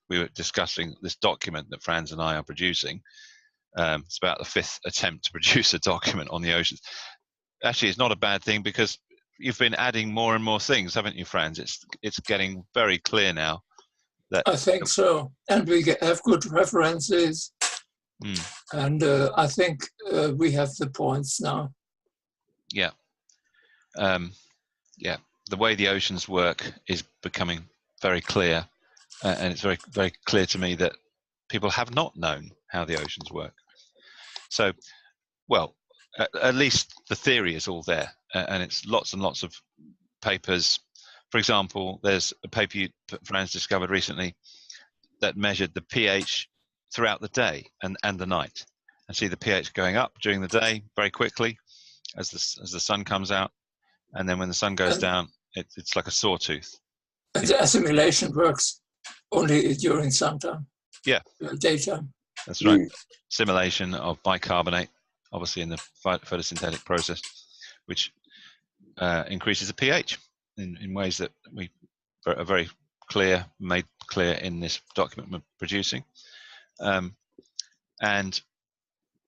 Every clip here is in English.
we were discussing this document that Franz and I are producing. It's about the 5th attempt to produce a document on the oceans. Actually, it's not a bad thing because you've been adding more and more things, haven't you, Franz? It's getting very clear now. That I think so, and we have good references, and I think we have the points now. Yeah, yeah. The way the oceans work is becoming very clear, and it's very, very clear to me that people have not known how the oceans work. So, well, at least the theory is all there, and it's lots and lots of papers. For example, there's a paper Franz discovered recently that measured the pH throughout the day and the night, and see the pH going up during the day very quickly as the sun comes out, and then when the sun goes down, it's like a sawtooth. And the assimilation works only during summertime. Yeah, daytime. That's right. Assimilation of bicarbonate, obviously in the photosynthetic process, which increases the pH in ways that we are very clear, made clear in this document we're producing. And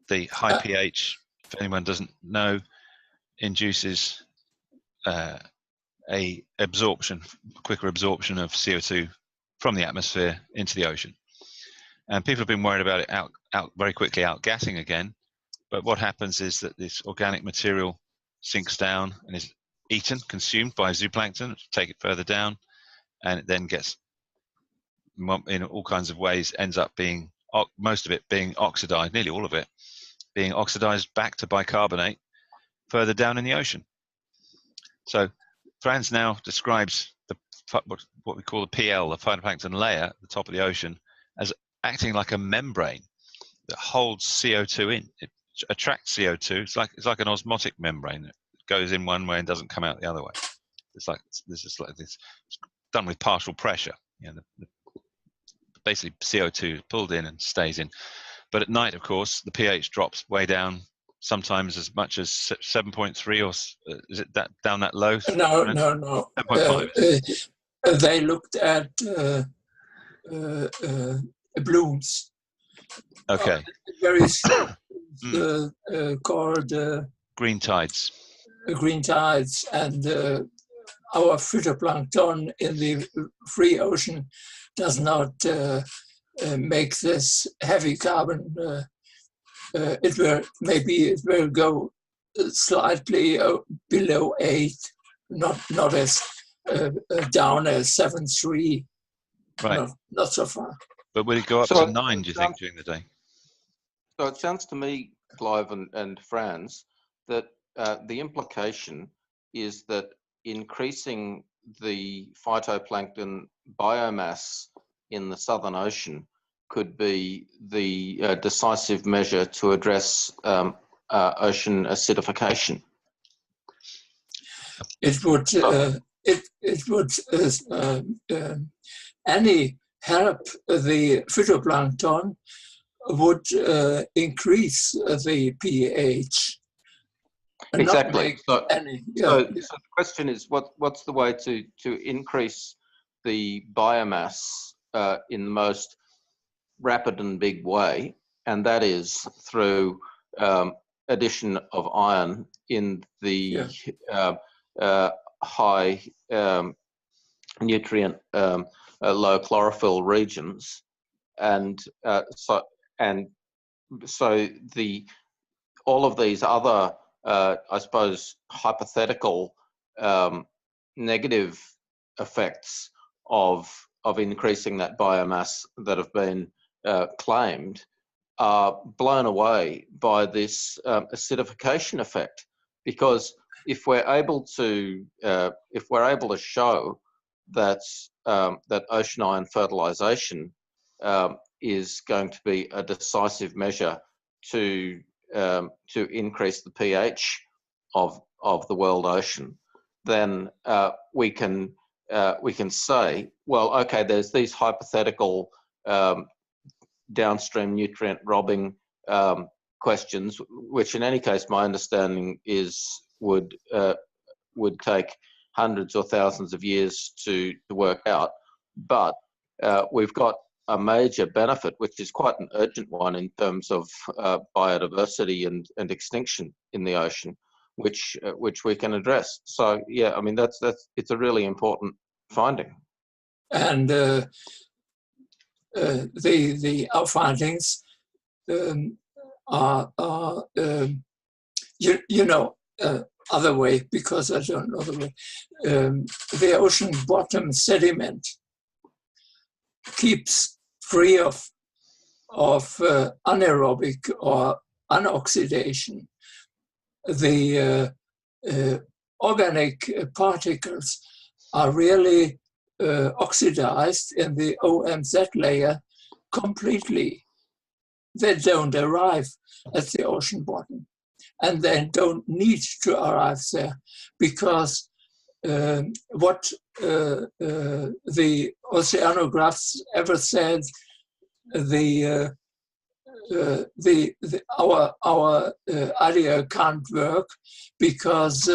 the high pH, if anyone doesn't know, induces a quicker absorption of CO2 from the atmosphere into the ocean. And people have been worried about it very quickly outgassing again. But what happens is that this organic material sinks down and is eaten, consumed by zooplankton, take it further down, and it then gets, in all kinds of ways, ends up being, most of it being oxidized, nearly all of it, being oxidized back to bicarbonate further down in the ocean. So Franz now describes what we call the PL, the phytoplankton layer at the top of the ocean, as acting like a membrane that holds CO2 in. It attracts CO2. It's like an osmotic membrane that goes in one way and doesn't come out the other way. It's like this done with partial pressure. You know, basically CO2 is pulled in and stays in. But at night, of course, the pH drops way down, sometimes as much as 7.3, or is it down that low? No. 7.5. They looked at blooms. Okay. Very called green tides. Green tides, and our phytoplankton in the free ocean does not make this heavy carbon. It will go slightly below 8, not as down as 7.3. Right. Not so far. But will it go up to 9, do you think, during the day? So it sounds to me, Clive and Franz, that the implication is that increasing the phytoplankton biomass in the Southern Ocean could be the decisive measure to address ocean acidification. It would any help the phytoplankton would increase the pH. Exactly. So the question is, what's the way to increase the biomass in the most rapid and big way? And that is through addition of iron in the high nutrient, low chlorophyll regions, and so all of these other, I suppose, hypothetical negative effects of increasing that biomass that have been claimed are blown away by this acidification effect. Because if we're able to show that ocean iron fertilization is going to be a decisive measure to increase the pH of the world ocean, then we can say, well, okay, there's these hypothetical downstream nutrient robbing questions, which in any case, my understanding is would take hundreds or thousands of years to work out. But we've got a major benefit, which is quite an urgent one in terms of biodiversity and extinction in the ocean, which we can address. So yeah, I mean it's a really important finding. And our findings are other way, because I don't know the way. The ocean bottom sediment keeps free of anaerobic or anoxidation the organic particles are really oxidized in the OMZ layer completely. They don't arrive at the ocean bottom, and they don't need to arrive there, because what the oceanographs ever said, our idea can't work because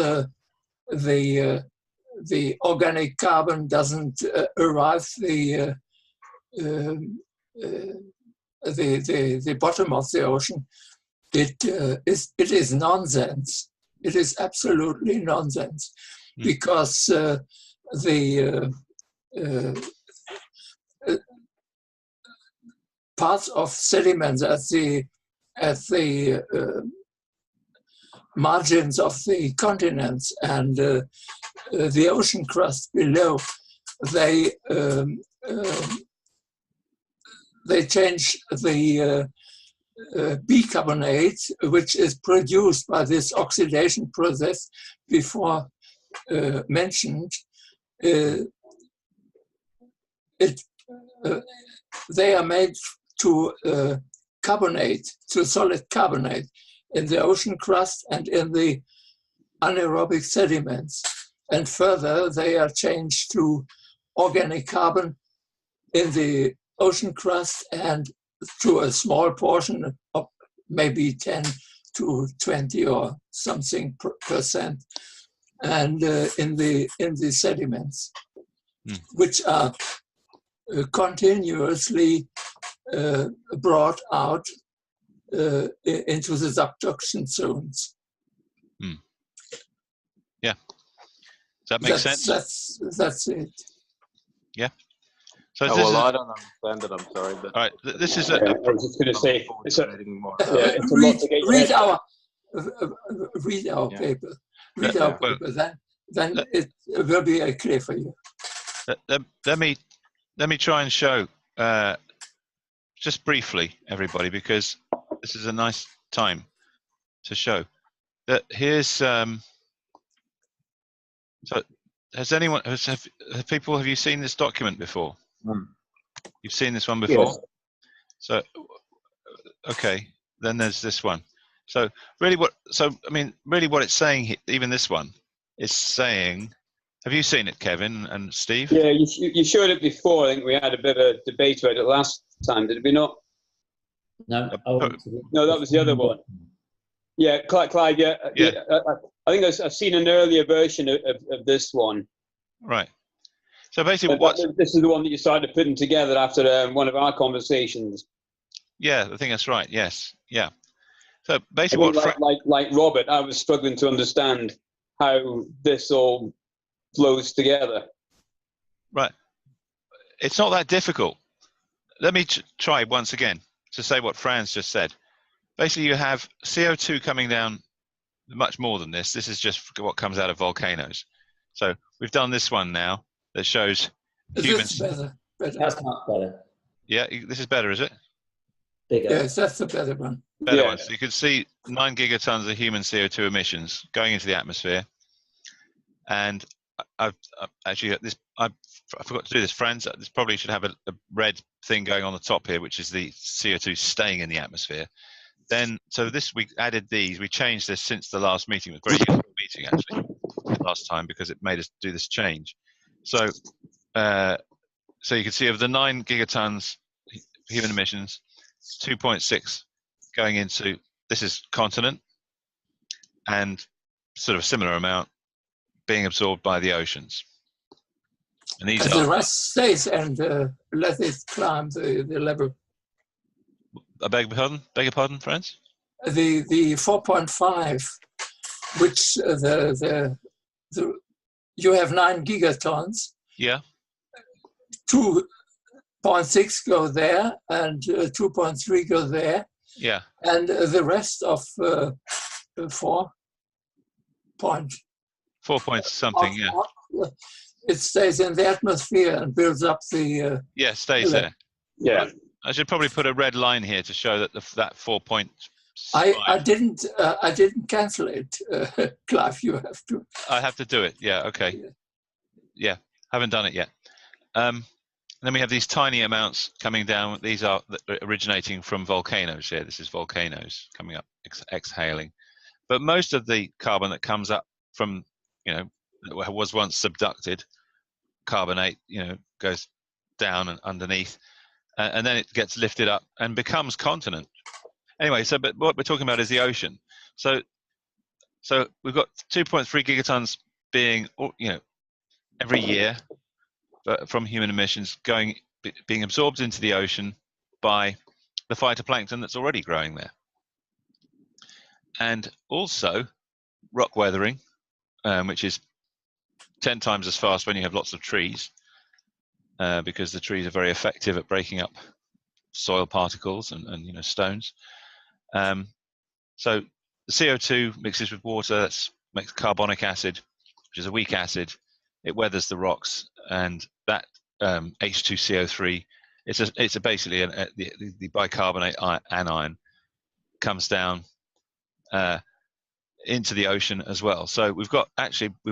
the organic carbon doesn't arrive the bottom of the ocean. It is nonsense. It is absolutely nonsense, because parts of sediments at the margins of the continents and the ocean crust below, they change the bicarbonate, which is produced by this oxidation process before mentioned. They are made to carbonate, to solid carbonate in the ocean crust and in the anaerobic sediments. And further, they are changed to organic carbon in the ocean crust and to a small portion of maybe 10 to 20 or something percent, and in the sediments, which are continuously brought out into the subduction zones. Yeah. Does that make sense? That's it. Yeah. So I don't understand it. I'm sorry, but all right. This is I was just going to say, it's a lot to get read our paper. Read our paper. Then it will be clear for you. Let me try and show just briefly, everybody, because this is a nice time to show that here's. So has anyone? Have you seen this document before? You've seen this one before? Yes. So, okay, then there's this one. So really what it's saying, even this one, is saying, have you seen it, Kevin and Steve? Yeah, you showed it before. I think we had a bit of a debate about it last time, did we not? No, no, that was the other one. Yeah, Clive, yeah. I think I've seen an earlier version of this one. Right. So basically, this is the one that you started putting together after one of our conversations. Yeah, I think that's right. Yes. Yeah. So basically, like Robert, I was struggling to understand how this all flows together. Right. It's not that difficult. Let me try once again to say what Franz just said. Basically, you have CO2 coming down much more than this. This is just what comes out of volcanoes. So we've done this one now that shows humans. Better. That's not better. Yeah, this is better, is it? Bigger. Yes, that's the better one. Better one. So you can see 9 gigatons of human CO2 emissions going into the atmosphere. And I forgot to do this, Franz. This probably should have a red thing going on the top here, which is the CO2 staying in the atmosphere. Then, so this, we added these. We changed this since the last meeting. It was a very useful meeting, actually, last time, because it made us do this change. So, so you can see of the 9 gigatons human emissions, 2.6 going into, this is continent, and sort of a similar amount being absorbed by the oceans. And these And are, the rest stays and let it climb the level. I beg your pardon, Franz? The 4.5, which you have 9 gigatons. Yeah. 2.6 go there and 2.3 go there. Yeah. And the rest of 4 point 4 point something, yeah. It stays in the atmosphere and builds up the. Yeah, stays there. Yeah. I should probably put a red line here to show that that 4 point. I didn't cancel it, Clive. You have to. I have to do it. Yeah. Okay. Yeah. Haven't done it yet. Then we have these tiny amounts coming down. These are originating from volcanoes here. This is volcanoes coming up, exhaling. But most of the carbon that comes up from, was once subducted carbonate, goes down and underneath, and then it gets lifted up and becomes continent. Anyway, but what we're talking about is the ocean. So we've got 2.3 gigatons being, every year from human emissions being absorbed into the ocean by the phytoplankton that's already growing there. And also rock weathering, which is 10 times as fast when you have lots of trees, because the trees are very effective at breaking up soil particles and stones. So the CO2 mixes with water, makes carbonic acid, which is a weak acid. It weathers the rocks, and that H2CO3, it's basically the bicarbonate anion comes down into the ocean as well. So we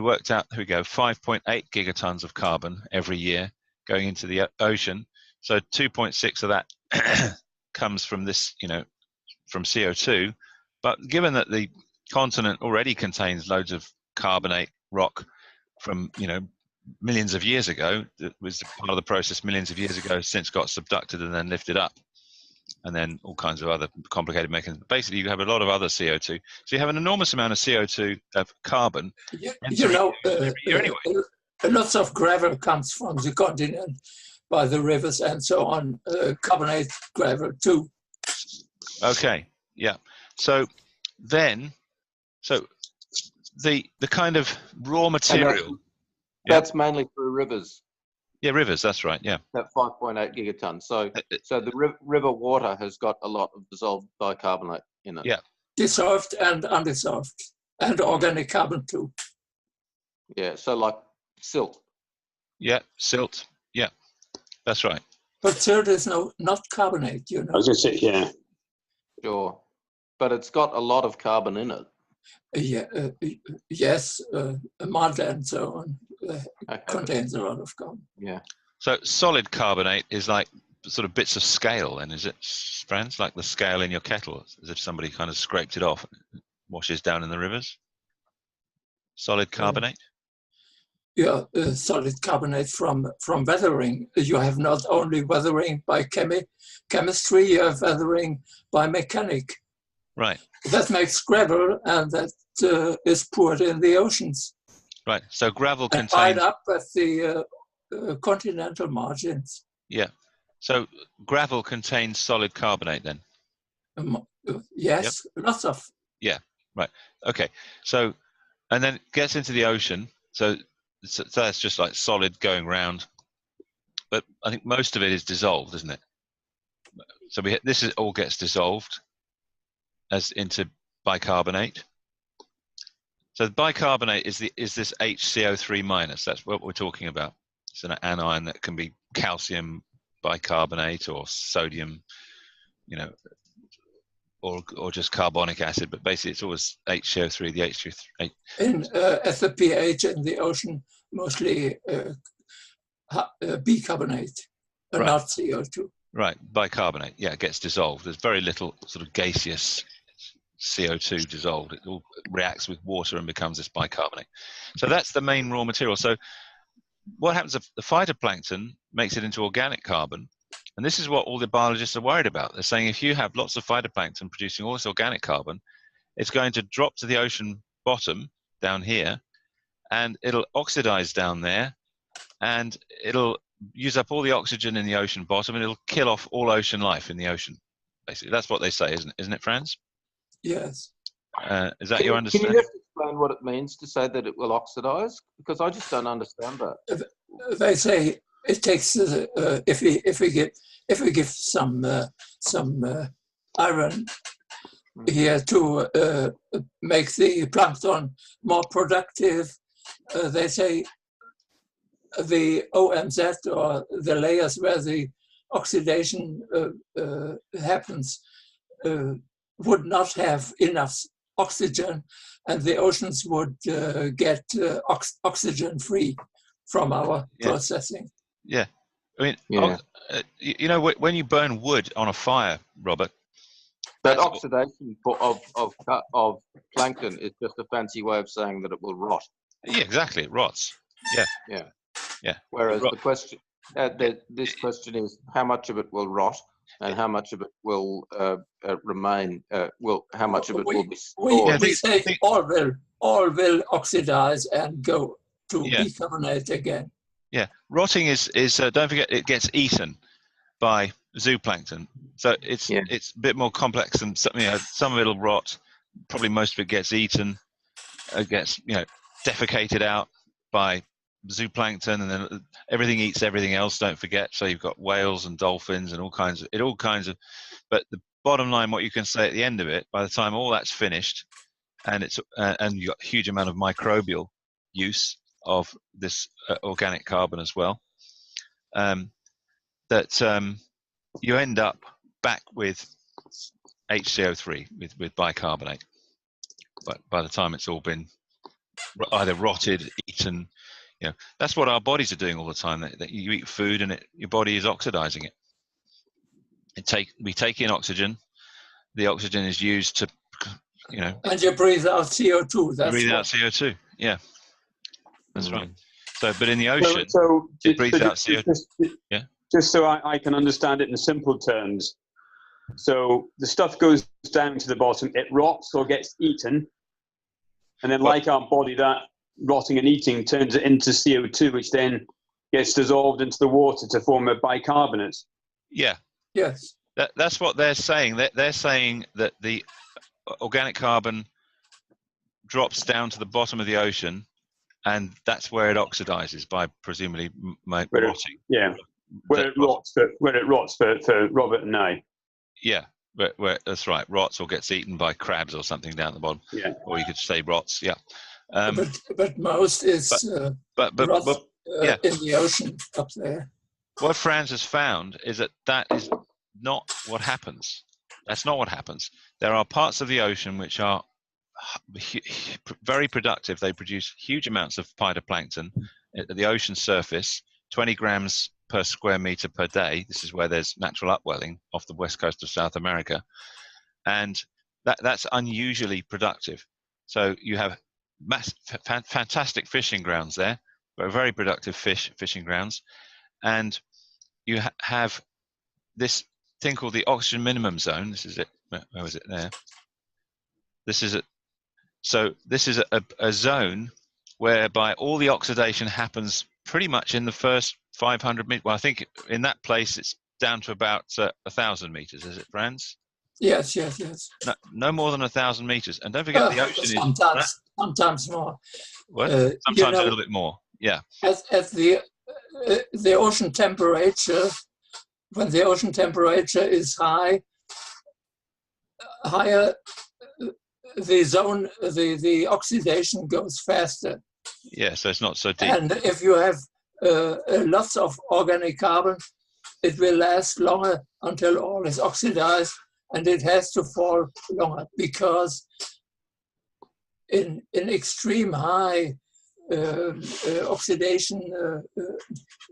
worked out, here we go, 5.8 gigatons of carbon every year going into the ocean. So 2.6 of that comes from this, from CO2. But given that the continent already contains loads of carbonate rock from, millions of years ago, that was part of the process millions of years ago, since got subducted and then lifted up, and then all kinds of other complicated mechanisms. Basically, you have a lot of other CO2. So you have an enormous amount of CO2 of carbon. Anyway. Lots of gravel comes from the continent by the rivers and so on, carbonate gravel too. Okay, yeah. So then, the kind of raw material. That's mainly through rivers. Yeah, rivers, that's right, yeah. That 5.8 gigatons. So the river water has got a lot of dissolved bicarbonate in it. Yeah. Dissolved and undissolved, and organic carbon too. Yeah, so like silt. Yeah, silt, yeah, that's right. But silt is not carbonate, I was going to say, yeah. Sure. But it's got a lot of carbon in it. Yes, mud and so on contains a lot of carbon. Yeah. So solid carbonate is like sort of bits of scale, then, is it, Franz? Like the scale in your kettle, as if somebody kind of scraped it off and washes down in the rivers? Solid carbonate? Yeah, solid carbonate from weathering. You have not only weathering by chemistry, you have weathering by mechanic. Right. That makes gravel, and that is poured in the oceans. Right. So gravel contains. Tied up at the continental margins. Yeah. So gravel contains solid carbonate then. Yes, yep. Lots of. Yeah. Right. Okay. So, and then it gets into the ocean. So that's just like solid going round. But I think most of it is dissolved, isn't it? So this all gets dissolved as into bicarbonate. So the bicarbonate is this HCO3 minus. That's what we're talking about. It's an anion that can be calcium bicarbonate or sodium, or just carbonic acid. But basically, it's always HCO3. The HCO3. At the pH in the ocean, mostly bicarbonate, right. Not CO2. Right, bicarbonate. Yeah, it gets dissolved. There's very little sort of gaseous CO2 dissolved. It all reacts with water and becomes this bicarbonate. So that's the main raw material. So what happens if the phytoplankton makes it into organic carbon? And this is what all the biologists are worried about. They're saying if you have lots of phytoplankton producing all this organic carbon, it's going to drop to the ocean bottom down here, and it'll oxidize down there and it'll use up all the oxygen in the ocean bottom, and it'll kill off all ocean life in the ocean. Basically, that's what they say, isn't it, Franz? Yes. Is that your Can you understanding? just explain what it means to say that it will oxidize? Because I just don't understand that. They say it takes if we give some iron here to make the plankton more productive. They say the OMZ, or the layers where the oxidation happens, would not have enough oxygen, and the oceans would get oxygen free from our processing. Yeah, I mean, Yeah. you know, when you burn wood on a fire, Robert, That oxidation of plankton is just a fancy way of saying that it will rot. yeah, exactly, it rots. Yeah. Whereas the question, this question is how much of it will rot and how much of it will remain. How much of it will be stored? We say all will oxidize and go to bicarbonate again. Yeah, rotting is don't forget, it gets eaten by zooplankton, so it's a bit more complex than something. You know, some of it'll rot, probably most of it gets eaten, gets defecated out by zooplankton, and then everything eats everything else. Don't forget, so you've got whales and dolphins and all kinds of. But the bottom line, what you can say at the end of it, by the time all that's finished, and it's and you got a huge amount of microbial use of this organic carbon as well, that you end up back with HCO3 with bicarbonate. But by the time it's all been either rotted, eaten, that's what our bodies are doing all the time. That you eat food and your body is oxidizing it. We take in oxygen. The oxygen is used to, And you breathe out CO2. That's breathe out CO2. Yeah, that's right. So, but in the ocean, it breathes out CO2. Just so I can understand it in simple terms. So the stuff goes down to the bottom. It rots or gets eaten, and then, like our body, that rotting and eating turns it into CO2, which then gets dissolved into the water to form a bicarbonate. Yeah. Yes. That's what they're saying. They're saying that the organic carbon drops down to the bottom of the ocean, and that's where it oxidizes by presumably rotting. Yeah. Where it rots for Robert and I. Yeah. Where that's right, rots or gets eaten by crabs or something down the bottom. Yeah. Or you could say rots. Yeah. But most is rots in the ocean up there. What Franz has found is that is not what happens. That's not what happens. There are parts of the ocean which are very productive. They produce huge amounts of phytoplankton at the ocean surface, 20 grams per square meter per day. This is where there's natural upwelling off the west coast of South America. And that's unusually productive. So you have fantastic fishing grounds there, very productive fishing grounds. And you have this thing called the oxygen minimum zone. This is it. Where was it there? This is it. So this is a zone whereby all the oxidation happens pretty much in the first 500 meters. Well, I think in that place it's down to about 1,000 meters. Is it, Franz? Yes. No more than 1,000 meters. And don't forget the ocean sometimes more. What? Sometimes a little bit more. Yeah. At the ocean temperature, when the ocean temperature is higher, the zone, the oxidation goes faster. Yeah, so it's not so deep. And if you have lots of organic carbon, it will last longer until all is oxidized, and it has to fall longer because in extreme high oxidation,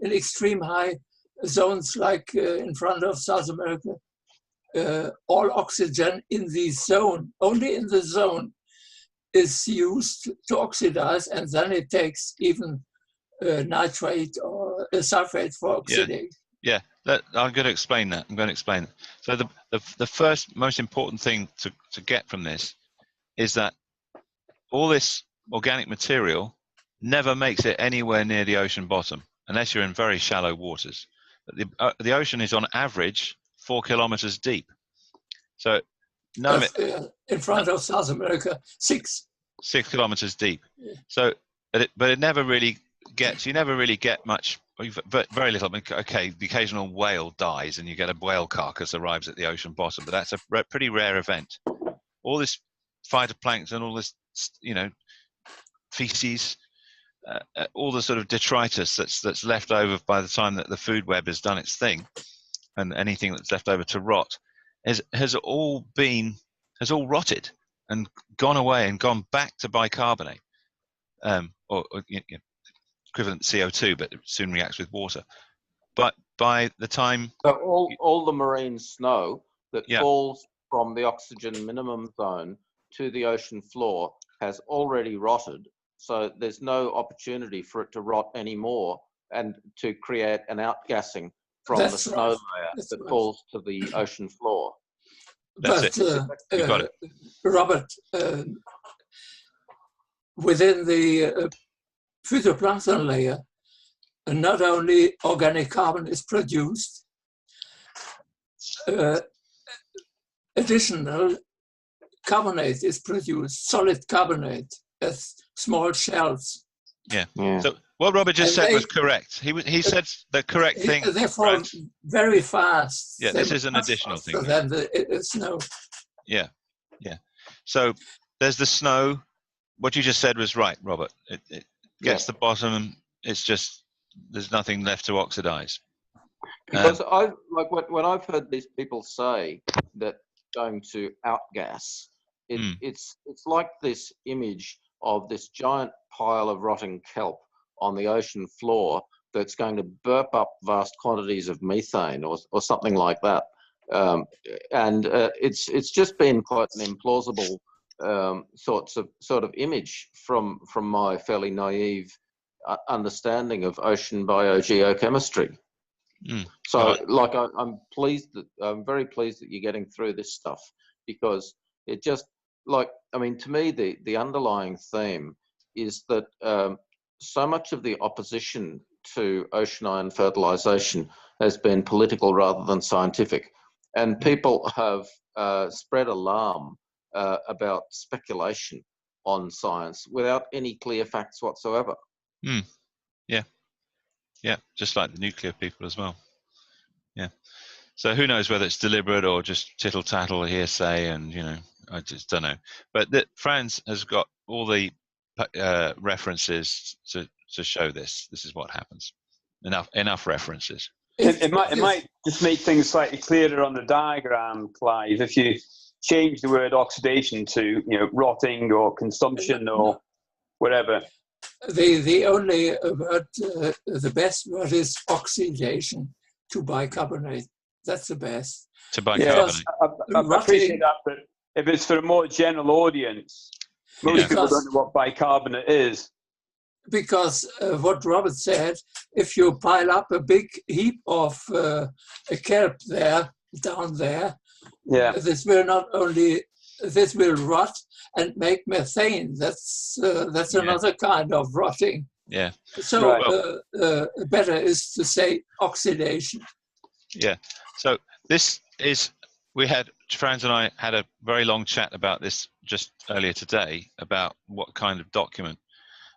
in extreme high zones like in front of South America, all oxygen in the zone, only in the zone, is used to oxidize, and then it takes even nitrate or sulfate for oxidation. Yeah, I'm going to explain that. So the first most important thing to get from this is that all this organic material never makes it anywhere near the ocean bottom. unless you're in very shallow waters. The ocean is on average 4 kilometers deep. So none of it in front of South America, 6 kilometers deep. Yeah. So, but it never really gets. You never really get much. But very little. I mean, okay, the occasional whale dies, and you get a whale carcass arrives at the ocean bottom, but that's a pretty rare event. All this phytoplankton, all this, feces, all the sort of detritus that's left over by the time that the food web has done its thing, and anything that's left over to rot, has all rotted and gone away and gone back to bicarbonate, or equivalent CO2, but it soon reacts with water. But by the time all the marine snow that falls from the oxygen minimum zone to the ocean floor has already rotted, so there's no opportunity for it to rot anymore and to create an outgassing from the snow layer that falls to the ocean floor. That's it. You got it. Robert, within the phytoplankton layer, not only organic carbon is produced, additional carbonate is produced, solid carbonate, as small shells. Yeah. So what Robert just said was correct. He said the correct thing. They fall very fast. Yeah, this is an additional thing. Than the snow. Yeah. So there's the snow. What you just said was right, Robert. It gets the bottom. It's just there's nothing left to oxidize. Because when I've heard these people say that going to outgas, it's like this image of this giant pile of rotting kelp on the ocean floor that's going to burp up vast quantities of methane or something like that. It's just been quite an implausible sort of image from my fairly naive understanding of ocean biogeochemistry. So, I'm very pleased that you're getting through this stuff, because it just, to me, the underlying theme is that so much of the opposition to ocean iron fertilization has been political rather than scientific, and people have spread alarm about speculation on science without any clear facts whatsoever. Yeah, just like the nuclear people as well. Yeah. So who knows whether it's deliberate or just tittle tattle, hearsay, and I just don't know. But Franz has got all the references to show this. This is what happens. Enough references. It might just make things slightly clearer on the diagram, Clive, if you change the word oxidation to rotting or consumption or whatever. The only word, the best word is oxidation, to bicarbonate. That's the best. To bicarbonate. Yes, I appreciate that, but if it's for a more general audience, most people don't know what bicarbonate is. Because what Robert said, if you pile up a big heap of a kelp down there, this will rot and make methane. That's another kind of rotting. Yeah. So better is to say oxidation. Yeah. So Franz and I had a very long chat about this just earlier today, about what kind of document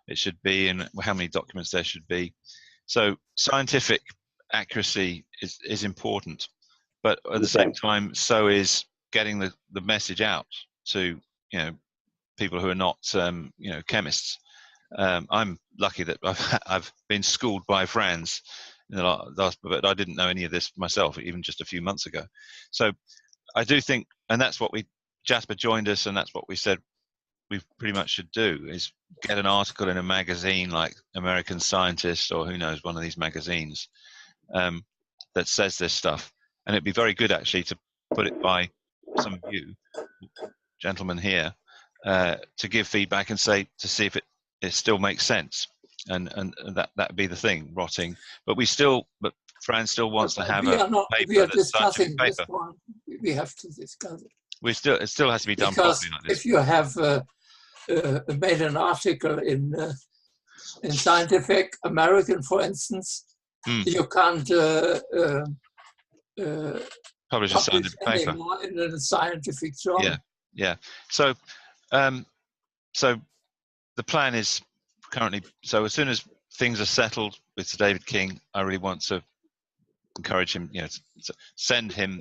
it should be and how many documents there should be. So scientific accuracy is important, but at the same time, so is getting the message out to people who are not chemists. I'm lucky that I've been schooled by Franz in the last, but I didn't know any of this myself even just a few months ago. So I do think, and that's what Jasper joined us, and that's what we said we pretty much should do, is get an article in a magazine like American Scientist, or who knows, one of these magazines that says this stuff. And it'd be very good actually to put it by some of you gentlemen here to give feedback and to see if it still makes sense, and that'd be the thing, rotting. But Franz still wants to have a paper. We are discussing this one. We have to discuss it. It still has to be done because properly like this. If you have made an article in in Scientific American, for instance, you can't publish a publish scientific paper. anymore in a scientific journal. Yeah. So, so the plan is currently. So as soon as things are settled with Sir David King, I really want to encourage him. You know, to send him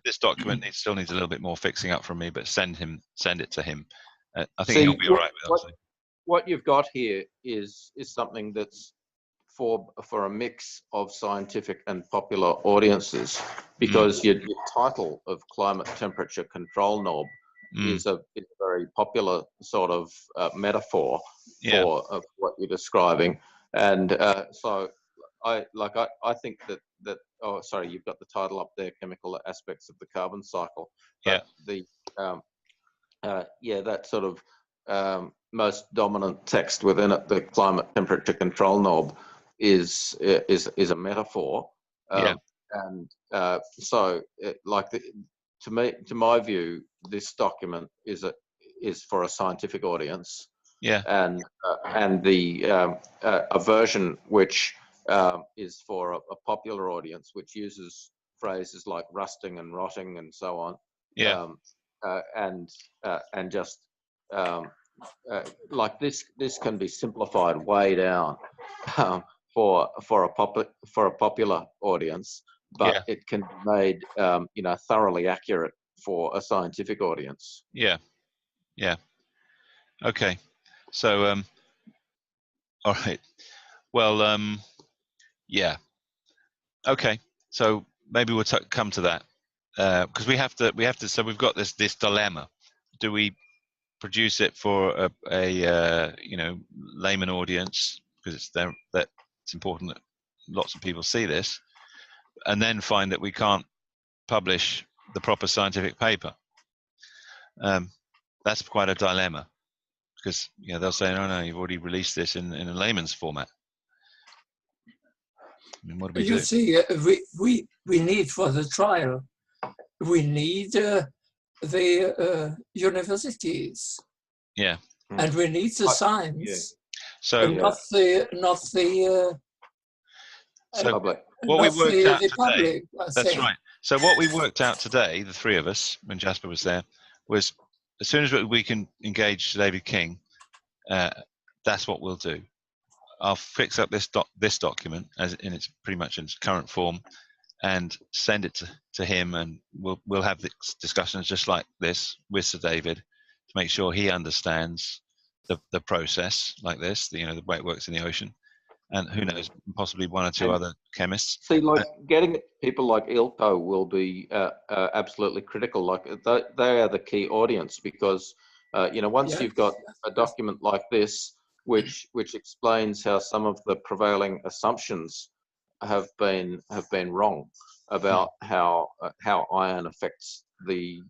this document. It still needs a little bit more fixing up from me, but send it to him. I think he'll be all right with that. What you've got here is something that's for a mix of scientific and popular audiences, because your title of climate temperature control knob is a very popular sort of metaphor for what you're describing, and so I think that oh sorry, you've got the title up there, chemical aspects of the carbon cycle. But the that sort of most dominant text within it, the climate temperature control knob, is a metaphor, and so to my view, this document is for a scientific audience, and a version which is for a popular audience, which uses phrases like rusting and rotting and so on, and just like this can be simplified way down for a popular audience, but it can be made thoroughly accurate for a scientific audience. Okay, so all right, well, okay, so maybe we'll come to that, because we have to. So we've got this dilemma: do we produce it for a layman audience, because it's important that lots of people see this, and then find that we can't publish the proper scientific paper? That's quite a dilemma, because they'll say, no, you've already released this in a layman's format. I mean, what do we do? You see, we need for the trial, we need the universities, and we need the science, so not the public. What we worked out today, public, that's right. So what we worked out today, the three of us, when Jasper was there, was as soon as we can engage David King, that's what we'll do. I'll fix up this document as it's pretty much in its current form, and send it to him, and we'll have discussions just like this with Sir David to make sure he understands the process like this, the way it works in the ocean, and who knows, possibly one or two other chemists. See, like getting people like Ilko will be absolutely critical. Like they are the key audience, because once you've got a document like this, which explains how some of the prevailing assumptions have been wrong about how iron affects the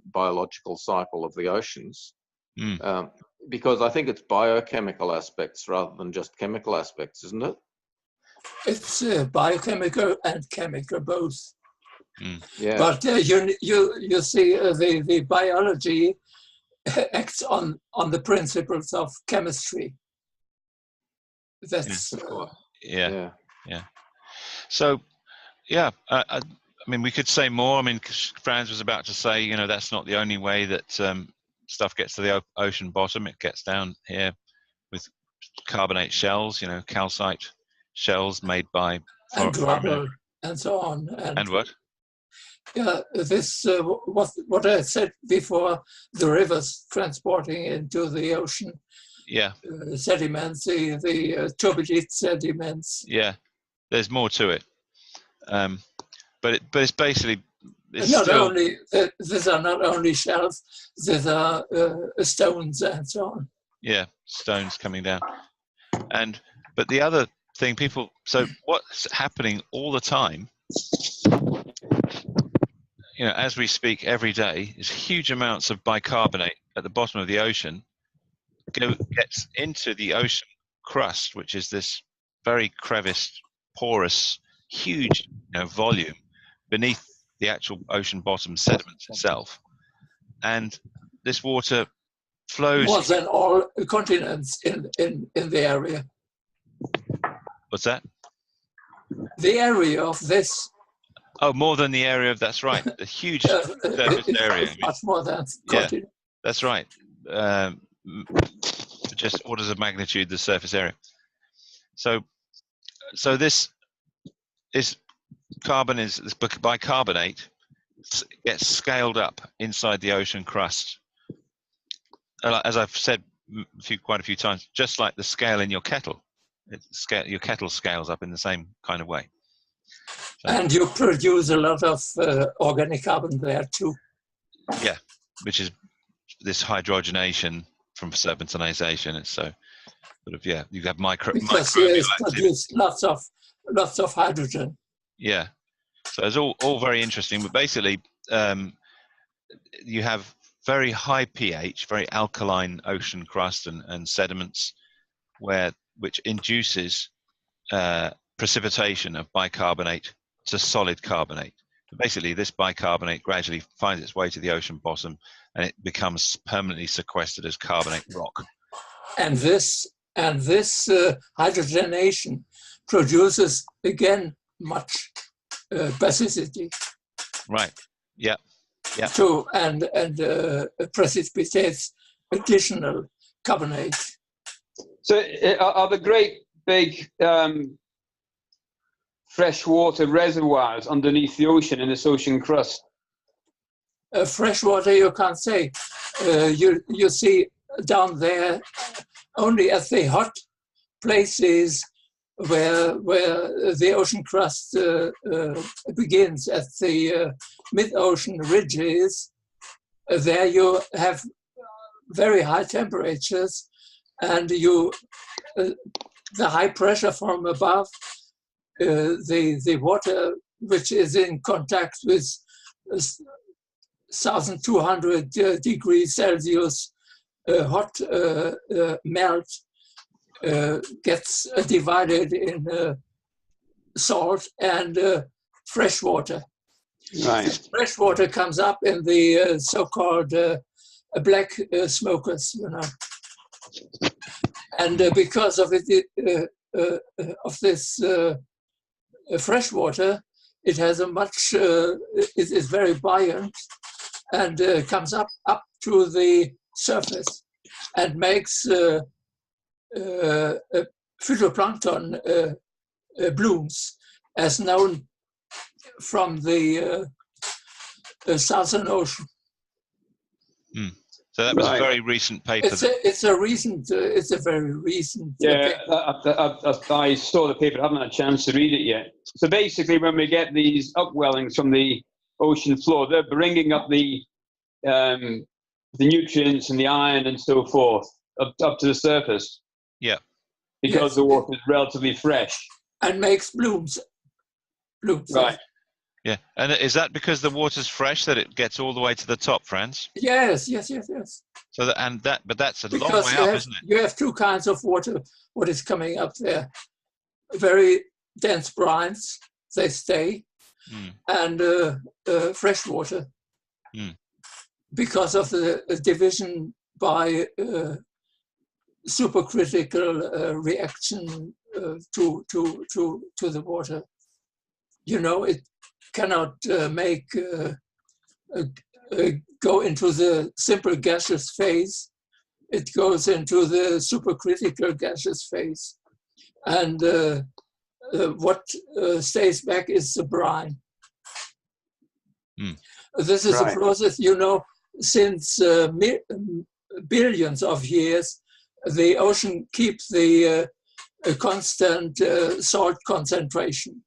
biological cycle of the oceans, because I think it's biochemical aspects rather than just chemical aspects, isn't it? It's biochemical and chemical both. Yeah. But you see, the biology acts on the principles of chemistry. That's yeah. So, I mean, we could say more. I mean, Franz was about to say, that's not the only way that stuff gets to the ocean bottom. It gets down here with carbonate shells, calcite shells made by and rubber and so on. And what? Yeah, this what I said before, the rivers transporting into the ocean. Sediments, the turbidite sediments. Yeah, there's more to it, but it's basically these are not only shells, these are stones and so on. Yeah, stones coming down, but the other thing, so what's happening all the time, as we speak every day, is huge amounts of bicarbonate at the bottom of the ocean gets into the ocean crust, which is this very creviced, porous, huge volume beneath the actual ocean bottom sediments itself, and this water flows more than all continents in the area. What's that? The area of this. Oh, more than the area of, that's right, the huge surface area. I mean, Much more than yeah, continent. that's right. Just orders of magnitude the surface area. So this bicarbonate gets scaled up inside the ocean crust. As I've said quite a few times, just like the scale in your kettle. Your kettle scales up in the same kind of way. So, and you produce a lot of organic carbon there too. Yeah, which is this hydrogenation from serpentinization. It's so sort of, yeah, you have Because microbial it's produced lots of hydrogen. Yeah, so it's all very interesting, but basically you have very high pH, very alkaline ocean crust and sediments which induces precipitation of bicarbonate to solid carbonate. Basically, this bicarbonate gradually finds its way to the ocean bottom and it becomes permanently sequestered as carbonate rock. And this hydrogenation produces again much basicity. Right. Yeah. Yeah. Too, and precipitates additional carbonate. So are the great big freshwater reservoirs underneath the ocean in this ocean crust? Freshwater, you can't say. You see down there only at the hot places where the ocean crust begins at the mid-ocean ridges. There you have very high temperatures, and the high pressure from above, the water which is in contact with 1,200 degrees Celsius hot melt gets divided in salt and fresh water. Right. Fresh water comes up in the so-called black smokers, you know. And because of it, of this fresh water, it has a much, it is very buoyant and comes up to the surface and makes phytoplankton blooms, as known from the Southern Ocean. So that was a very recent paper. It's a very recent. Yeah, I saw the paper. I haven't had a chance to read it yet. So basically, when we get these upwellings from the ocean floor, they're bringing up the nutrients and the iron and so forth up to the surface. Yeah. Because yes, the water is relatively fresh. And makes blooms. Right. Yeah. And is that because the water's fresh that it gets all the way to the top, Franz? Yes. So but that's a because long way up, isn't it? You have two kinds of water. What is coming up there? Very dense brines, they stay, and fresh water. Because of the division by supercritical reaction to the water. You know, it cannot go into the simple gaseous phase. It goes into the supercritical gaseous phase. And what stays back is the brine. This is a process, you know, since billions of years, the ocean keeps the constant salt concentration.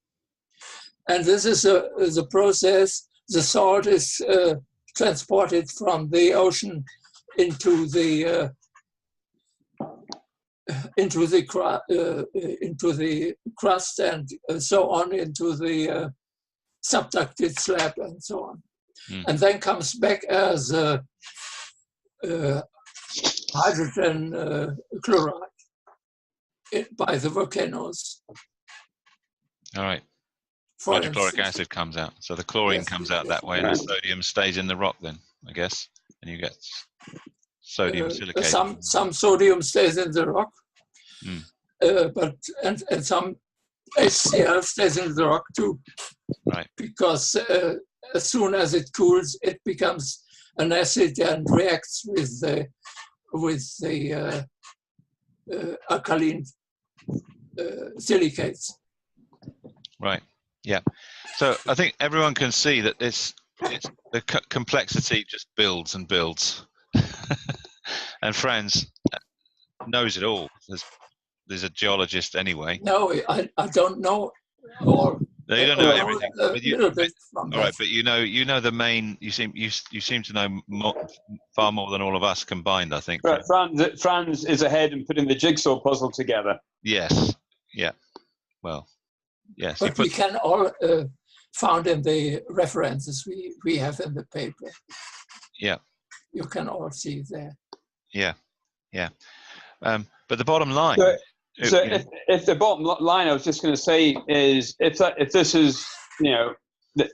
And this is a process. The salt is transported from the ocean into the crust and so on into the subducted slab and so on, and then comes back as hydrogen chloride by the volcanoes. All right. For Hydrochloric instance. acid comes out. So the chlorine comes out that way, and the sodium stays in the rock then, I guess. And you get sodium silicate. Some sodium stays in the rock, but some HCl stays in the rock too. Right. Because as soon as it cools, it becomes an acid and reacts with the alkaline silicates. Right. Yeah. So I think everyone can see that the complexity just builds and builds. And Franz knows it all. There's a geologist anyway. No, I don't know all. No, you don't know everything. A little bit from All right, that. but you know the main. You seem to know far more than all of us combined. I think. Right, Franz is ahead in putting the jigsaw puzzle together. Yes. Yeah. Well. Yes. But we can all found in the references we have in the paper. Yeah. You can all see there. Yeah. Yeah. But the bottom line. So if the bottom line I was just going to say is if this is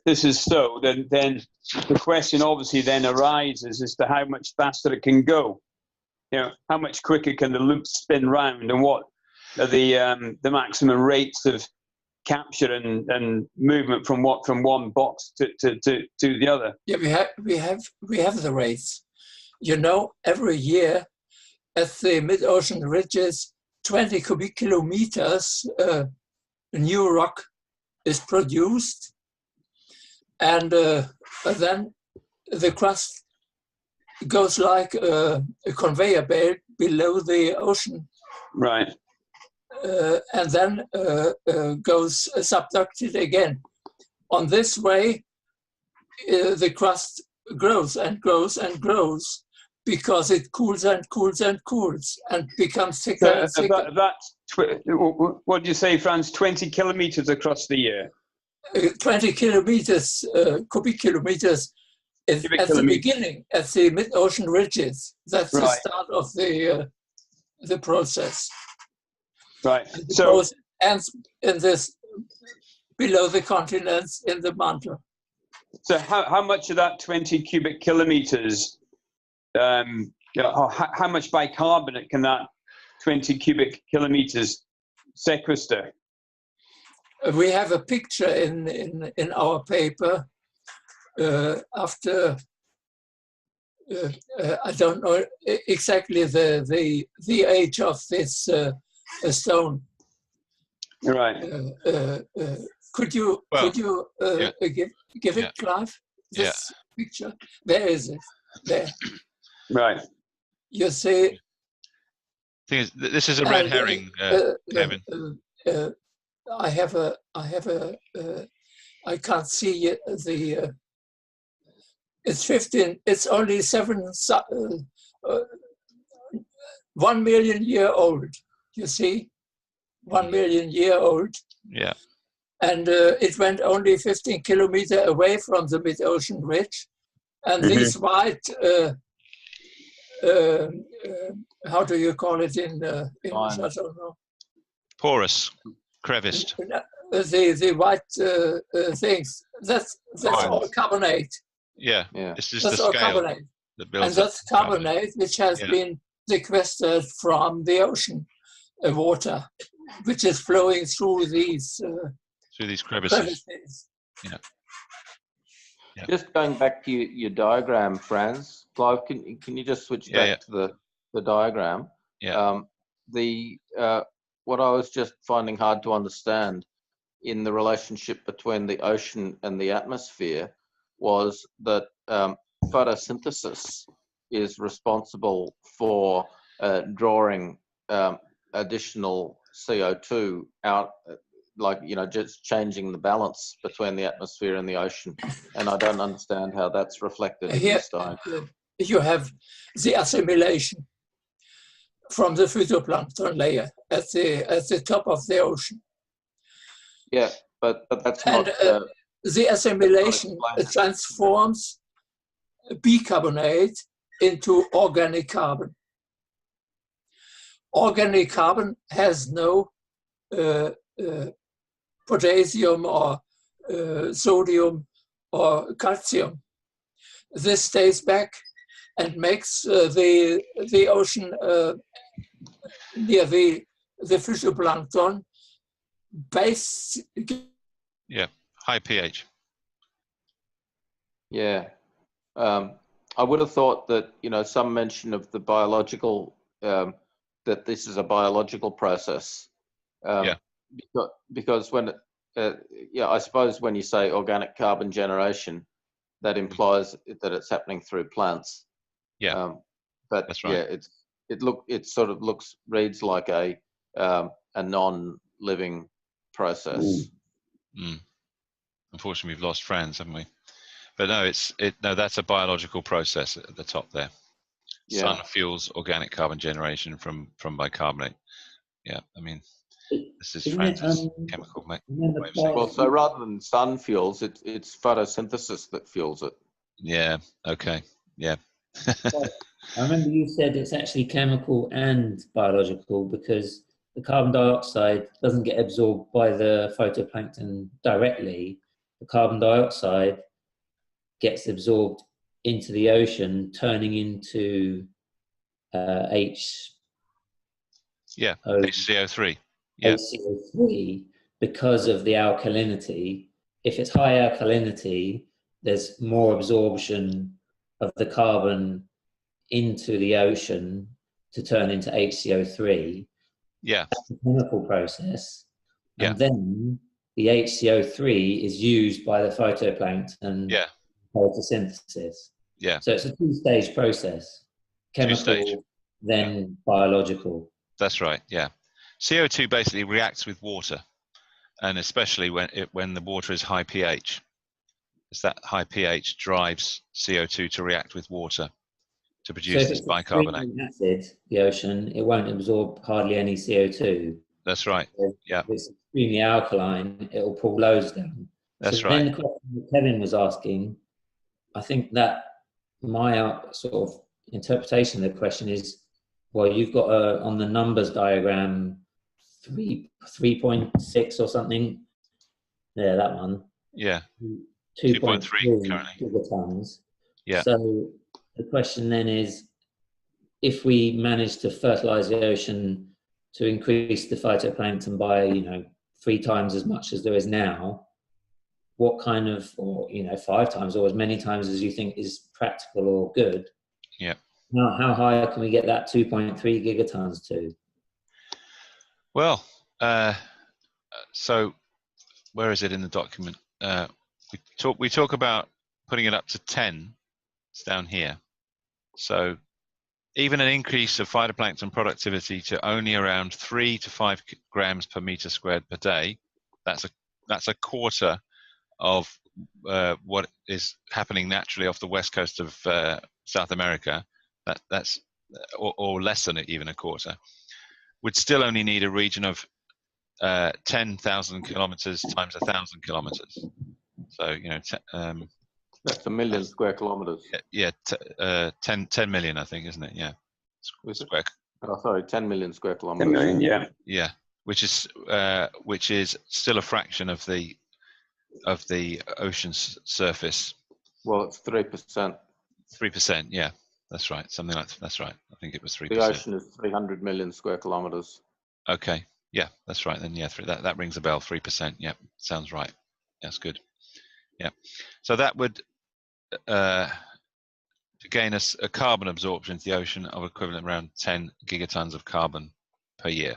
this is so, then the question obviously then arises as to how much faster it can go. How much quicker can the loop spin round, and what are the maximum rates of capture and movement from one box to the other? Yeah, we have the rates. Every year at the mid-ocean ridges, 20 cubic kilometers new rock is produced, and then the crust goes like a conveyor belt below the ocean. Right. And then goes subducted again. On this way, the crust grows and grows and grows because it cools and cools and cools and becomes thicker and thicker. What do you say, Franz? 20 kilometers across the year? 20 kilometers, cubic kilometers at the beginning, at the mid-ocean ridges. That's the start of the process. Right. So ends in this below the continents in the mantle. So how much of that 20 cubic kilometers, how much bicarbonate can that 20 cubic kilometers sequester? We have a picture in our paper after I don't know exactly the age of this stone. Right. Could you give it, Clive? This picture. There is it. There. Right. You see. Thing is, this is a red herring, Kevin. I can't see the. It's 15. It's only 1 million year old. You see, 1 million year old. Yeah. And it went only 15 kilometers away from the mid-ocean ridge. And these white, how do you call it in English? I don't know. Porous, creviced. The white things, that's all carbonate. Yeah. This is that's the all scale carbonate. that builds. And that's carbonate which has been sequestered from the ocean water, which is flowing through these crevices. Yeah. Just going back to your diagram, Franz. Clive, can you just switch back to the diagram? Yeah. What I was just finding hard to understand in the relationship between the ocean and the atmosphere was that photosynthesis is responsible for drawing additional CO2 out, just changing the balance between the atmosphere and the ocean. And I don't understand how that's reflected in this diagram. You have the assimilation from the phytoplankton layer at the top of the ocean. Yeah, but that's and, not... the assimilation transforms bicarbonate into organic carbon. Organic carbon has no potassium or sodium or calcium. This stays back and makes the ocean near the phytoplankton base. Yeah, high pH. Yeah. I would have thought that, you know, some mention of the biological, that this is a biological process. Yeah. Because when, yeah, I suppose when you say organic carbon generation, that implies that it's happening through plants. Yeah, but that's right. yeah, it sort of reads like a non-living process. Mm. Unfortunately, we've lost Franz, haven't we? But no, no, that's a biological process at the top there. Yeah. Sun fuels organic carbon generation from bicarbonate. Yeah, I mean, this is Isn't it, Franz's chemical way remember of saying Well, it. so rather than sun fuels, it's photosynthesis that fuels it. Yeah, okay, yeah. I remember you said it's actually chemical and biological because the carbon dioxide doesn't get absorbed by the phytoplankton directly. The carbon dioxide gets absorbed into the ocean, turning into Yeah, HCO3. Yeah, HCO3 because of the alkalinity. If it's high alkalinity, there's more absorption of the carbon into the ocean to turn into HCO3. yeah, That's a chemical process. yeah, And then the HCO3 is used by the phytoplankton yeah, photosynthesis. yeah. So it's a two-stage process, Two-stage. chemical, then biological. That's right. Yeah, CO2 basically reacts with water, and especially when the water is high pH. It's that high pH drives CO2 to react with water to So produce if this it's bicarbonate. extremely acid, the ocean, it won't absorb hardly any CO2. That's right. Yeah, If it's extremely alkaline, it will pull loads down. So that's right. then the question that Kevin was asking, I think that my sort of interpretation of the question is, well, you've got on the numbers diagram 3.6 or something. Yeah, that one. Yeah, 2.3 currently. gigatons. Yeah, So the question then is, if we manage to fertilize the ocean to increase the phytoplankton by 3 times as much as there is now, what kind of, or 5 times or as many times as you think is practical or good? yeah. Now, how high can we get that 2.3 gigatons to? Well, so where is it in the document? We talk about putting it up to 10. It's down here. So even an increase of phytoplankton productivity to only around 3 to 5 grams per meter squared per day. That's a quarter of what is happening naturally off the west coast of South America. That's or less than even a quarter. Would still only need a region of 10,000 kilometers times 1,000 kilometers. So That's 1 million square kilometers. Yeah, 10 million, I think, isn't it? Yeah. Square. Oh, sorry, 10 million square 10 kilometers. million, yeah. Yeah, which is still a fraction of the ocean's surface. Well, it's 3%. 3%. Yeah, that's right. Something like that's right. I think it was 3%. The ocean is 300 million square kilometers. Okay. Yeah, that's right. Then yeah, that rings a bell. 3%. Yeah, sounds right. That's good. Yeah. So that would gain us a carbon absorption into the ocean of equivalent around 10 gigatons of carbon per year.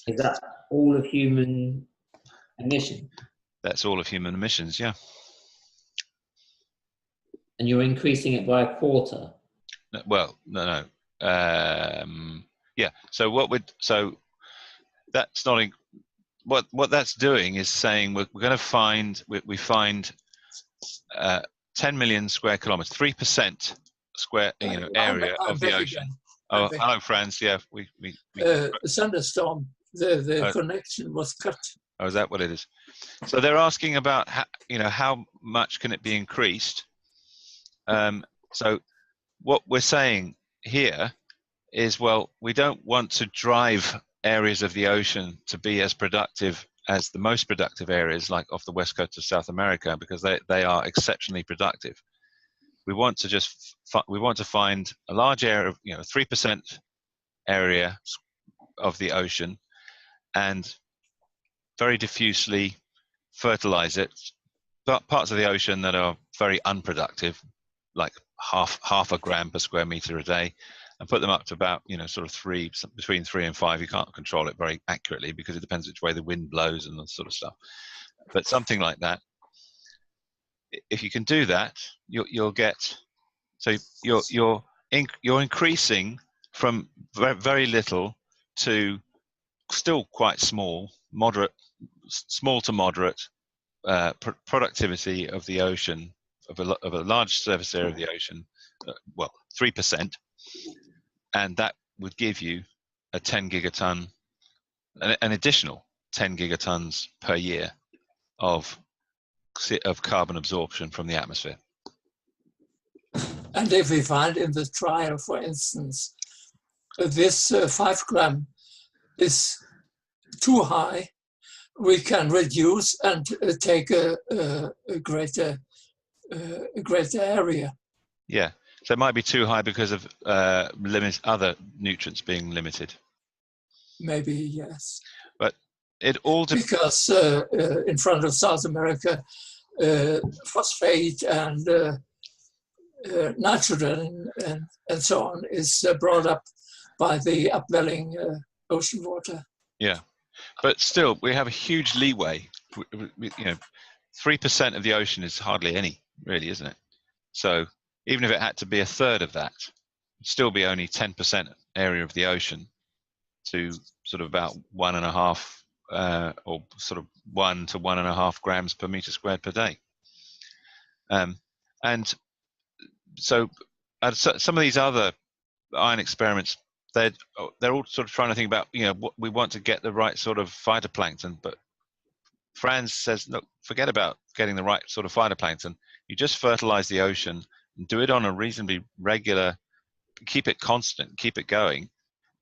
Is that all of human emission? That's all of human emissions. Yeah. And you're increasing it by a quarter? Well, no. Yeah. So that's not what that's doing is saying we're going to find we find 10 million square kilometers, 3% square area of the ocean. Oh, hello, Franz. Yeah, we thunderstorm. The connection was cut. Oh, is that what it is? So they're asking about how much can it be increased? So what we're saying here is, well, we don't want to drive areas of the ocean to be as productive as the most productive areas, like off the west coast of South America, because they are exceptionally productive. We want to find a large area of 3% area of the ocean, and very diffusely fertilize it, but parts of the ocean that are very unproductive, like half a gram per square meter a day, and put them up to about, sort of between 3 and 5. You can't control it very accurately because it depends which way the wind blows and that sort of stuff. But something like that, if you can do that, you'll get, so you're increasing from very, very little to still quite small to moderate productivity of the ocean, of a large surface area of the ocean, 3%, and that would give you a 10 gigaton, an additional 10 gigatons per year of carbon absorption from the atmosphere. And if we find in the trial, for instance, this 5 gram is too high, we can reduce and take a greater area. Yeah, so it might be too high because of other nutrients being limited. Maybe, yes. But it all because in front of South America, phosphate and nitrogen and so on is brought up by the upwelling ocean water. Yeah, but still, we have a huge leeway. 3% of the ocean is hardly any, really, isn't it? So even if it had to be a third of that, it'd still be only 10% area of the ocean to sort of about 1.5 or sort of 1 to 1.5 grams per meter squared per day. And so some of these other iron experiments, they're all sort of trying to think about, we want to get the right sort of phytoplankton, but Franz says, look, forget about getting the right sort of phytoplankton. You just fertilize the ocean and do it on a reasonably regular, keep it constant, keep it going,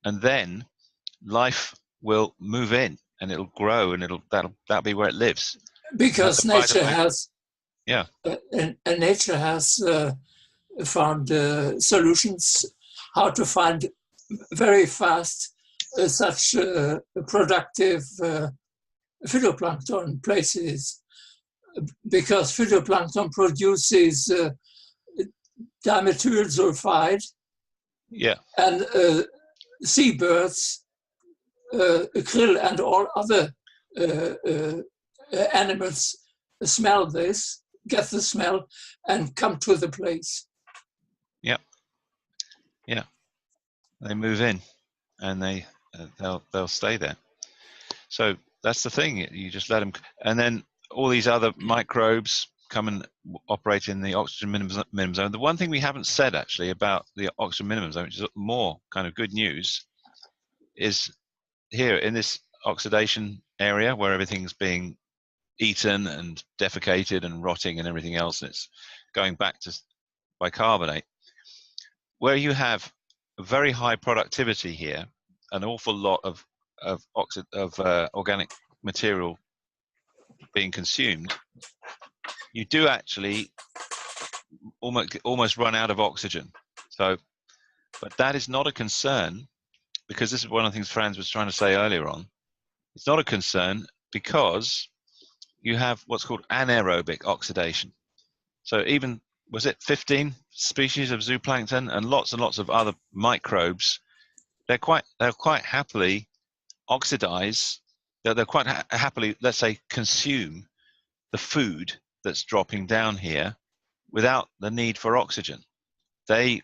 and then life will move in and it'll grow and that'll be where it lives. Because nature has, and nature has found solutions how to find very fast such productive phytoplankton places, because phytoplankton produces dimethyl sulfide, and seabirds, krill and all other animals smell this, get the smell, and come to the place. They move in, and they'll stay there. So that's the thing. You just let them, and then all these other microbes come and operate in the oxygen minimum zone. The one thing we haven't said actually about the oxygen minimum zone, which is more kind of good news, is here in this oxidation area where everything's being eaten and defecated and rotting and everything else, and it's going back to bicarbonate, where you have a very high productivity here, an awful lot of organic material being consumed, you do actually almost run out of oxygen. So, but that is not a concern, because this is one of the things Franz was trying to say earlier on. It's not a concern because you have what's called anaerobic oxidation. So even, was it 15 species of zooplankton and lots of other microbes, they're quite happily oxidize, they're quite happily, let's say, consume the food that's dropping down here without the need for oxygen. They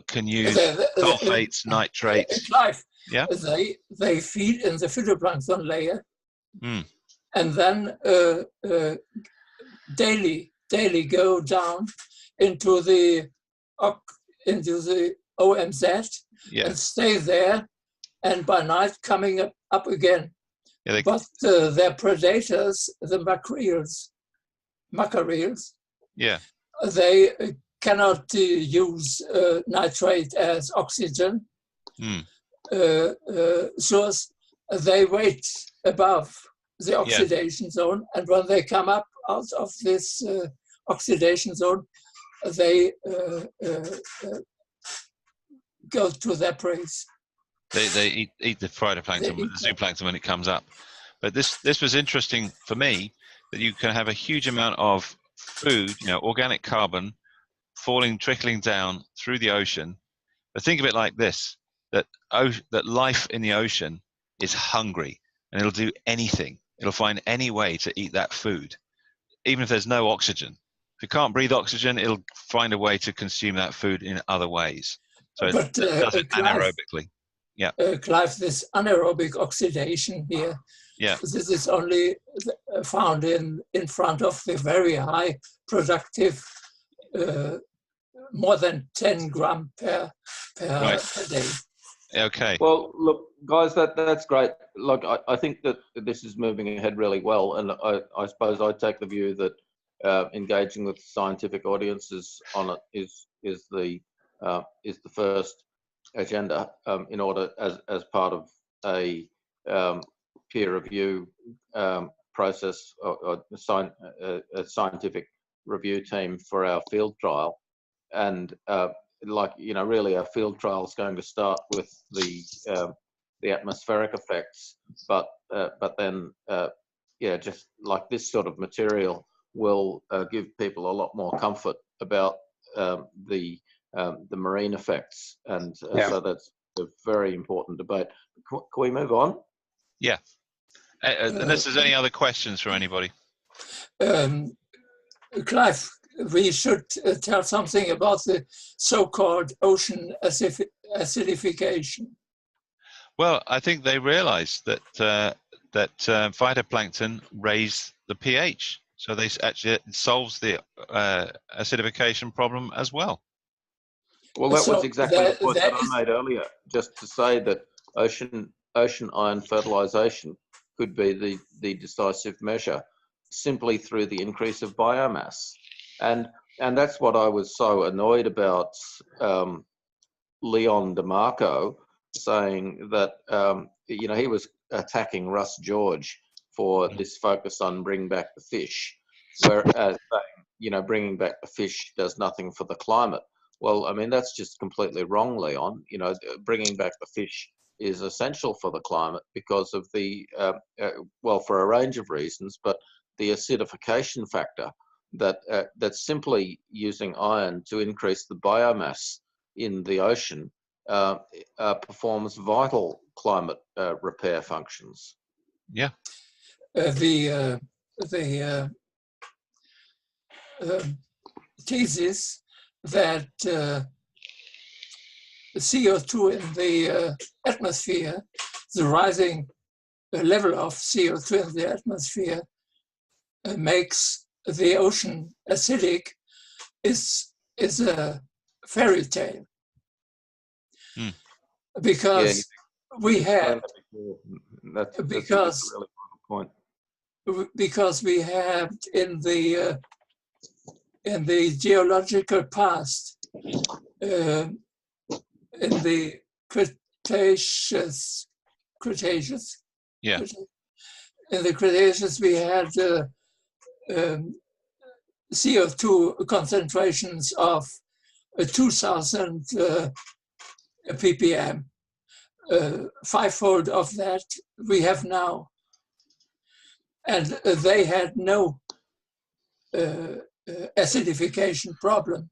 can use sulfates, nitrates. Clive, Yeah. They feed in the phytoplankton layer, and then daily go down into the OMZ and stay there, and by night coming up again. But their predators, the mackerels, they cannot use nitrate as oxygen source. They wait above the oxidation zone, and when they come up out of this oxidation zone, they go to their prey. They eat the phytoplankton, the zooplankton when it comes up. But this was interesting for me, that you can have a huge amount of food, organic carbon, trickling down through the ocean. But think of it like this: that life in the ocean is hungry, and it'll do anything. It'll find any way to eat that food, even if there's no oxygen. If it can't breathe oxygen, it'll find a way to consume that food in other ways. So it does it anaerobically. Yeah. Clive, this anaerobic oxidation here, this is only found in front of the very high productive, more than 10 grams per day. Okay. Well, look, guys, that's great. Look, I think that this is moving ahead really well, and I suppose I take the view that engaging with scientific audiences on it is the first agenda in order as part of a peer review process or a scientific review team for our field trial. And really our field trial is going to start with the atmospheric effects, but then just like this sort of material will give people a lot more comfort about the marine effects, and so that's a very important debate. Can we move on? Yeah. Unless there's any other questions from anybody. Clive, we should tell something about the so-called ocean acidification. Well, I think they realised that phytoplankton raise the pH, so it solves the acidification problem as well. Well, that was exactly the point that I made earlier, just to say that ocean ion fertilization could be the decisive measure simply through the increase of biomass. And that's what I was so annoyed about Leon DeMarco saying that, he was attacking Russ George for this focus on bring back the fish, whereas, bringing back the fish does nothing for the climate. Well, I mean, that's just completely wrong, Leon. Bringing back the fish is essential for the climate because of the, for a range of reasons, but the acidification factor that's simply using iron to increase the biomass in the ocean performs vital climate repair functions. Yeah. The thesis that CO2 in the atmosphere, the rising level of CO2 in the atmosphere makes the ocean acidic is a fairy tale. Because we have because we have in the geological past, in the Cretaceous, yeah, in the Cretaceous we had CO2 concentrations of 2,000 ppm, fivefold of that we have now. And they had no acidification problem.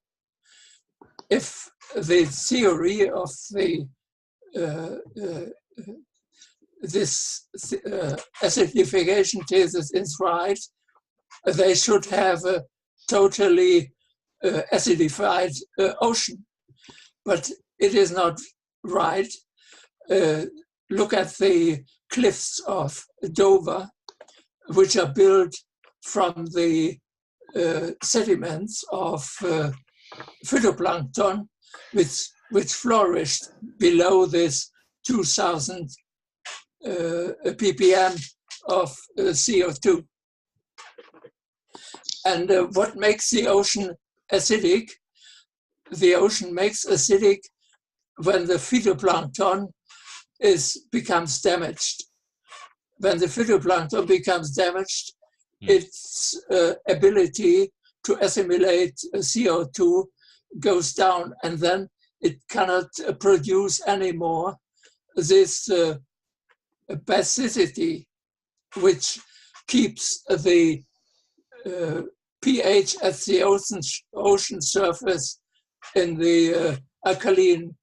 If the theory of this acidification thesis is right, they should have a totally acidified ocean. But it is not right. Look at the cliffs of Dover, which are built from the sediments of phytoplankton, which flourished below this 2,000 ppm of CO2. And what makes the ocean acidic? The ocean makes acidic when the phytoplankton becomes damaged. When the phytoplankton becomes damaged, its ability to assimilate CO2 goes down, and then it cannot produce anymore this basicity which keeps the pH at the ocean surface in the alkaline.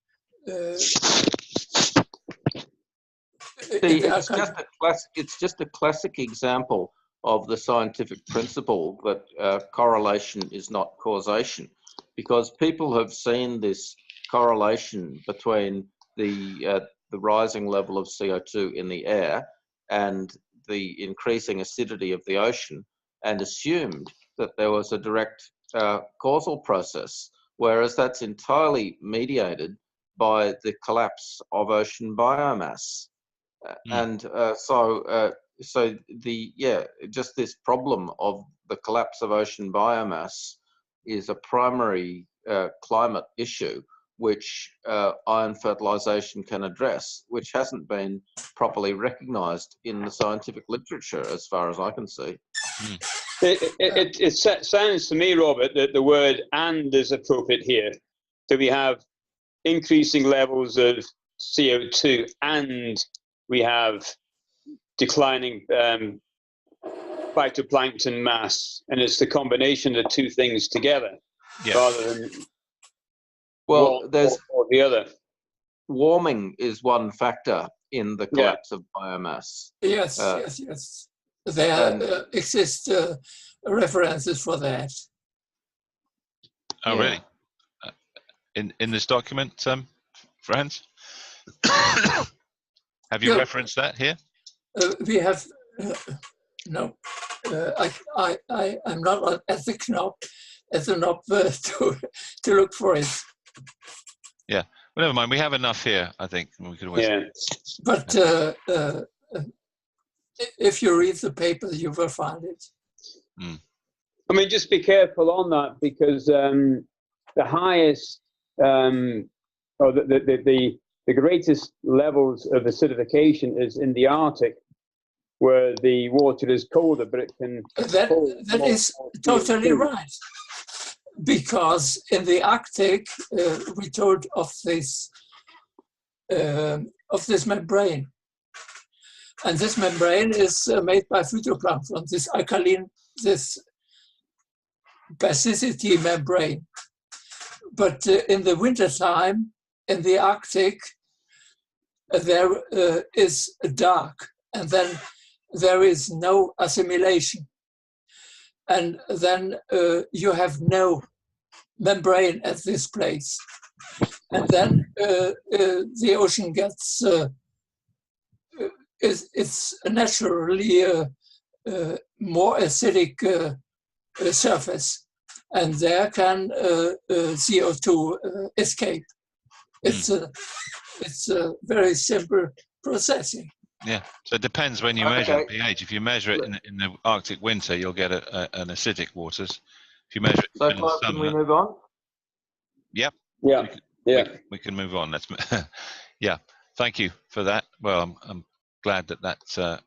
It's just a classic example of the scientific principle that correlation is not causation, because people have seen this correlation between the rising level of CO2 in the air and the increasing acidity of the ocean, and assumed that there was a direct causal process, whereas that's entirely mediated by the collapse of ocean biomass. And so just this problem of the collapse of ocean biomass is a primary climate issue, which iron fertilization can address, which hasn't been properly recognized in the scientific literature, as far as I can see. It sounds to me, Robert, that the word "and" is appropriate here. So we have increasing levels of CO2 and we have declining phytoplankton mass, and it's the combination of the two things together, rather than there's or the other. Warming is one factor in the collapse of biomass. Yes. There exist references for that. Oh, really? In this document, Franz? Have you referenced that here? We have no. I'm not at the knob to look for it. Yeah. Well, never mind. We have enough here, I think. We could always. Yeah. But if you read the paper, you will find it. I mean, just be careful on that, because the highest or the greatest levels of acidification is in the Arctic, where the water is colder, but it can. That is totally right, because in the Arctic we told of this membrane, and this membrane is made by phytoplankton. This alkaline, this basicity membrane. But in the wintertime, in the Arctic, there is dark, and then there is no assimilation. And then you have no membrane at this place. And then the ocean gets, it's naturally more acidic surface. And there can CO2 escape. It's a very simple processing. Yeah, so it depends when you measure pH. If you measure it in the Arctic winter, you'll get an acidic waters. If you measure it in the summer, can we move on? Yep. Yeah. We can move on. Let's. Yeah. Thank you for that. Well, I'm glad that